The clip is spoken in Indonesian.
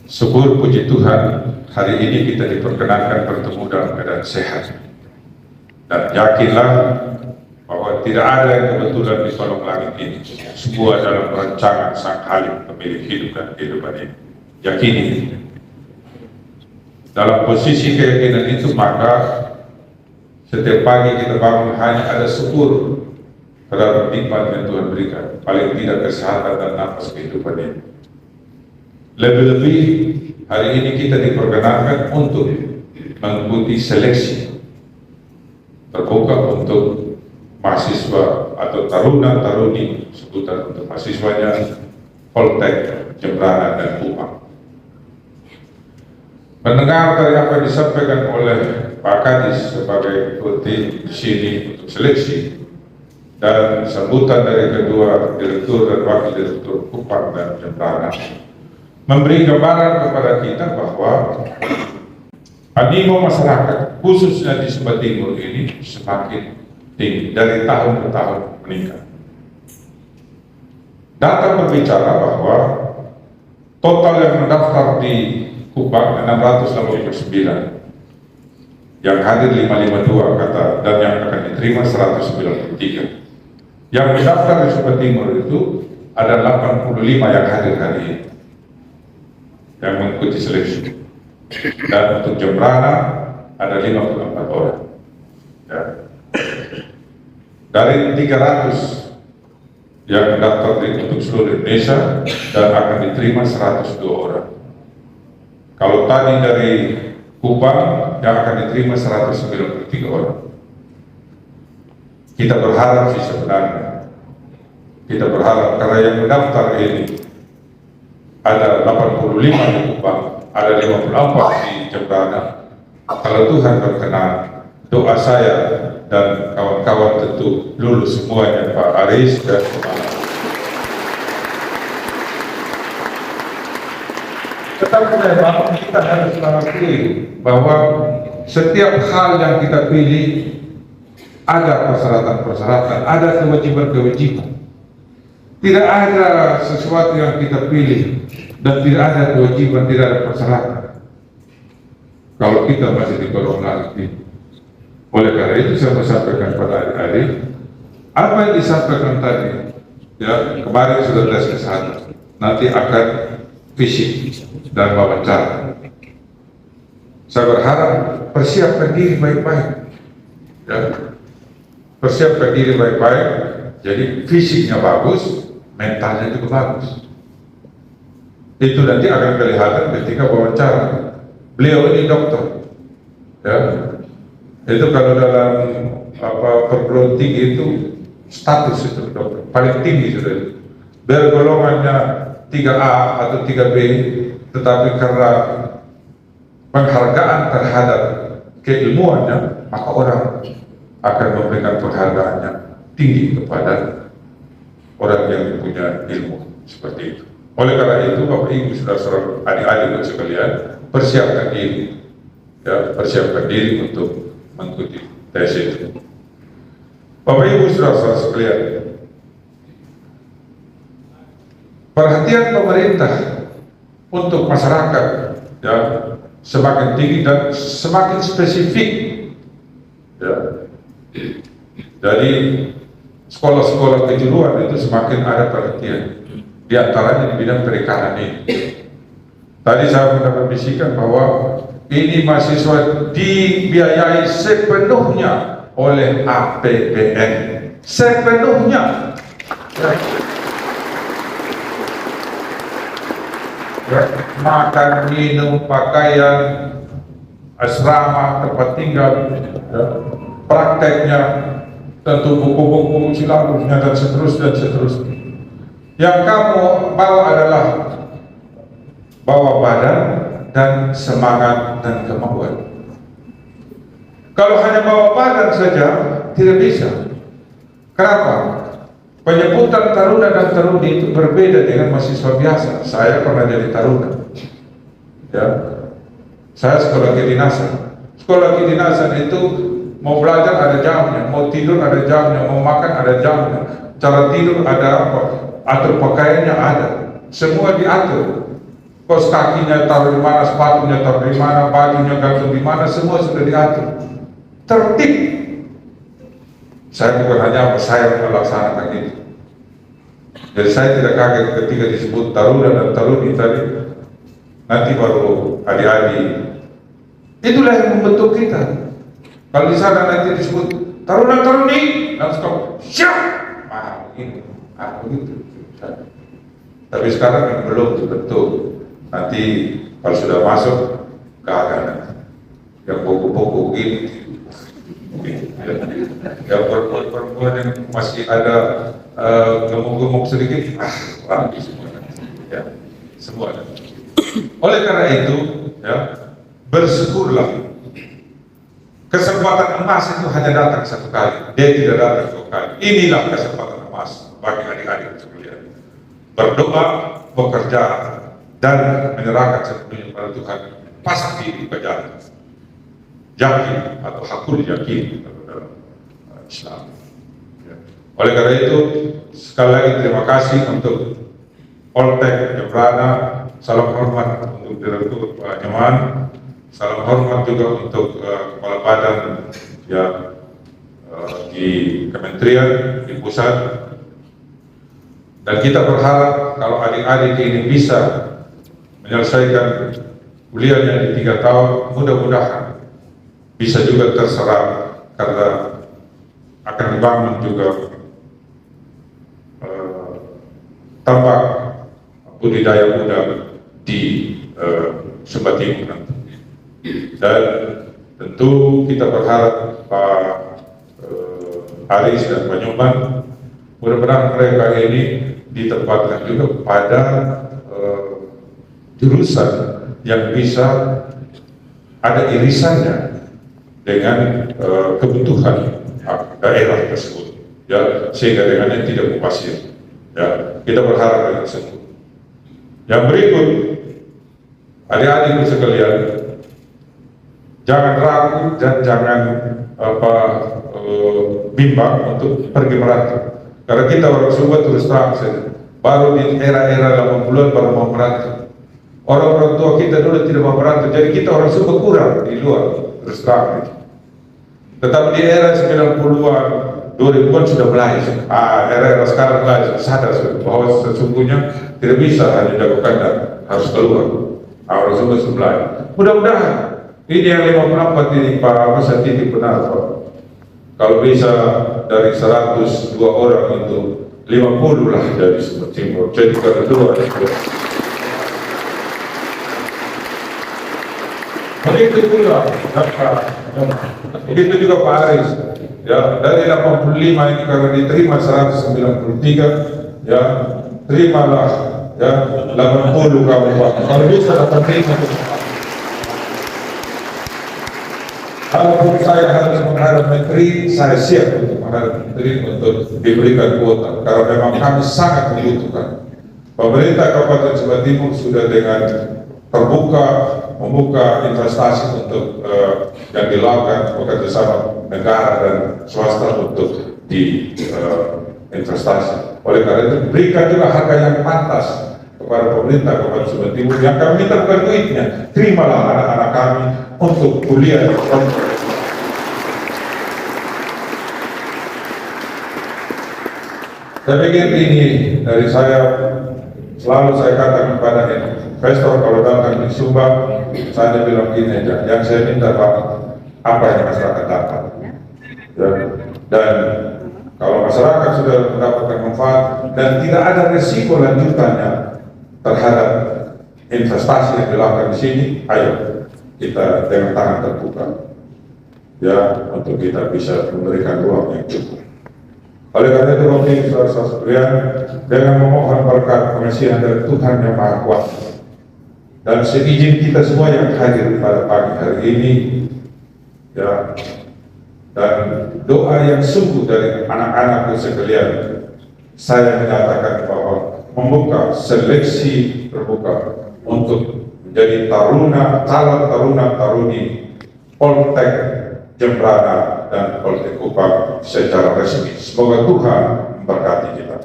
Syukur puji Tuhan, hari ini kita diperkenankan bertemu dalam keadaan sehat. Dan yakinlah bahwa tidak ada yang kebetulan di kolong langit ini. Semua dalam rancangan Sang Halim pemilik hidup dan kehidupan ini. Yakini itu. Dalam posisi keyakinan itu, maka setiap pagi kita bangun hanya ada syukur terhadap nikmat yang Tuhan berikan. Paling tidak kesehatan dan nafas kehidupan ini. Lebih-lebih hari ini kita diperkenankan untuk mengikuti seleksi terbuka untuk mahasiswa atau taruna-taruni, sebutan untuk mahasiswanya Poltek, Jembrana, dan Kupang. Mendengar dari apa yang disampaikan oleh Pak Kadis sebagai putih di sini untuk seleksi dan sambutan dari kedua direktur dan wakil direktur Kupang dan Jembrana, memberi gambaran kepada kita bahwa animo masyarakat khususnya di Sumba Timur ini semakin tinggi dari tahun ke tahun meningkat. Data berbicara bahwa total yang mendaftar di Kupang 689, yang hadir 552 kata, dan yang akan diterima 193. Yang mendaftar di Sumba Timur itu ada 85 yang hadir hari ini yang mengikuti seleksi, dan untuk Jembrana ada 54 orang. Ya. Dari 300 yang mendaftar untuk seluruh Indonesia dan akan diterima 102 orang. Kalau tadi dari Kupang yang akan diterima 193 orang. Kita berharap sih sebenarnya, kita berharap karena yang mendaftar ini ada 85 di Kupang, ada 54 di Jembrana. Kalau Tuhan berkenan, doa saya dan kawan-kawan tentu lulus semuanya, Pak Aris dan Kemana. Tetapi Bapak, kita harus mengerti bahwa setiap hal yang kita pilih ada persyaratan-persyaratan, ada kewajiban-kewajiban. Tidak ada sesuatu yang kita pilih dan tidak ada kewajiban, tidak ada persyaratan kalau kita masih di kolong langit ini. Oleh karena itu saya sampaikan pada adik-adik apa yang disampaikan tadi, ya, kemarin sudah tes kesehatan, nanti akan fisik dan wawancara. Saya berharap persiapkan diri baik-baik, ya. Persiapkan diri baik-baik, jadi fisiknya bagus, mentalnya juga bagus. Itu nanti akan kelihatan ketika wawancara. Beliau ini dokter, ya. Itu kalau dalam perguruan tinggi itu status itu dokter paling tinggi sudah itu. Biar golongannya 3A atau 3B, tetapi karena penghargaan terhadap keilmuannya, maka orang akan memberikan penghargaannya tinggi kepada orang yang punya ilmu seperti itu. Oleh karena itu, Bapak Ibu saudara-saudara, adik-adik sekalian, persiapkan diri, ya, persiapkan diri untuk mengikuti tes itu. Bapak Ibu saudara-saudara sekalian, perhatian pemerintah untuk masyarakat, ya, semakin tinggi dan semakin spesifik, ya. Jadi sekolah-sekolah kejuruan itu semakin ada perhatian, di antaranya di bidang perikanan ini. Tadi saya mendapat bisikan bahwa ini mahasiswa dibiayai sepenuhnya oleh APBN, sepenuhnya. Ya, makan, minum, pakaian, asrama, tempat tinggal, ya, prakteknya, tentu buku-buku silabusnya dan seterusnya. Yang kamu bawa adalah bawa badan dan semangat dan kemauan. Kalau hanya bawa badan saja tidak bisa. Kenapa? Penyebutan taruna dan taruni itu berbeda dengan mahasiswa biasa. Saya pernah jadi taruna, ya. Saya sekolah kedinasan. Sekolah kedinasan itu mau belajar ada jamnya, mau tidur ada jamnya, mau makan ada jamnya, cara tidur ada apa, atur pakaiannya ada, semua diatur. Kos kakinya taruh di mana, sepatunya taruh di mana, bajunya gantung di mana, semua sudah diatur. Tertib. Saya bukan hanya saya melaksanakan itu. Jadi saya tidak kaget ketika disebut Taruna dan Taruni tadi. Nanti baru adik-adik. Itulah yang membentuk kita. Kalau di sana nanti disebut Taruna Taruni, langsung siap. Begitu. Tapi sekarang yang belum dibentuk. Nanti kalau sudah masuk gagal. Yang pokok-pokok begini. Yang perempuan yang masih ada gemuk-gemuk sedikit, lagi semua. Ya, semua. Oleh karena itu, ya, bersyukurlah. Kesempatan emas itu hanya datang satu kali, dia tidak datang dua kali. Inilah kesempatan emas bagi adik-adik sekalian. Berdoa, bekerja, dan menyerahkan sepenuhnya pada Tuhan. Pasti berjalan. Yakin atau hakul yakin dalam Islam. Ya. Oleh karena itu, sekali lagi terima kasih untuk Poltek Jembrana, salam hormat untuk Direktur Pak Nyoman, salam hormat juga untuk Kepala Badan ya, di Kementerian, di pusat. Dan kita berharap kalau adik-adik ini bisa menyelesaikan kuliahnya di 3 tahun, mudah-mudahan bisa juga terserap karena akan dibangun juga tambak budidaya udang di Sumba Timur nanti. Dan tentu kita berharap Pak Aris dan Pak Nyoman mudah-mudahan mereka ini ditempatkan juga pada jurusan yang bisa ada irisannya dengan kebutuhan daerah tersebut, ya, sehingga dengannya tidak mubazir. Ya, kita berharap dengan tersebut. Yang berikut, adik-adikku sekalian, jangan ragu dan jangan bimbang untuk pergi merantau. Karena kita orang Sumba terus terang saja, baru di era-era 80-an baru mau merantau. Orang-orang tua kita dulu tidak mau merantau, jadi kita orang Sumba kurang di luar terus terang. Tetapi di era 90-an, 2000-an sudah mulai. Era sekarang mulai sadar bahwa sesungguhnya tidak bisa hanya jago kandang, harus keluar. Orang Sumba mulai. Mudah-mudahan ini yang 54 ini Pak Masa titik benar Pak. Kalau bisa dari 102 orang itu 50 lah dari Sumba Timur. Jadi kedua. Begitu pula, begitu juga Pak Aris. Ya, dari 85 ini karena diterima 193, ya terimalah ya 80 kamu Pak. Kalau bisa dapat terima. Kalaupun saya harus menghadap menteri, saya siap untuk menghadap menteri untuk diberikan kuota. Karena memang kami sangat membutuhkan. Pemerintah Kabupaten Sumba Timur sudah dengan terbuka membuka investasi untuk yang dilakukan bekerjasama negara dan swasta untuk di investasi. Oleh karena itu berikan juga harga yang pantas kepada pemerintah Kabupaten Sumba Timur yang kami minta bukan duitnya, terimalah anak-anak kami untuk kuliah. Saya pikir ini dari saya selalu saya katakan kepada investor kalau datang di Sumba, saya bilang gini aja, yang saya minta Pak, apa yang masyarakat dapat. Ya. Dan kalau masyarakat sudah mendapatkan manfaat dan tidak ada resiko lanjutannya terhadap investasi yang dilakukan di sini, ayo kita dengan tangan terbuka, ya, untuk kita bisa memberikan ruang yang cukup. Oleh karena itu, saudara-saudara sekalian, dengan memohon berkat pengasihan dari Tuhan yang Maha Kuasa dan seizin kita semua yang hadir pada pagi hari ini, ya, dan doa yang sungguh dari anak-anakku sekalian, saya menyatakan bahwa membuka seleksi terbuka untuk menjadi calon taruna taruni Poltek Jembrana dan Poltek Kupang secara resmi. Semoga Tuhan memberkati kita.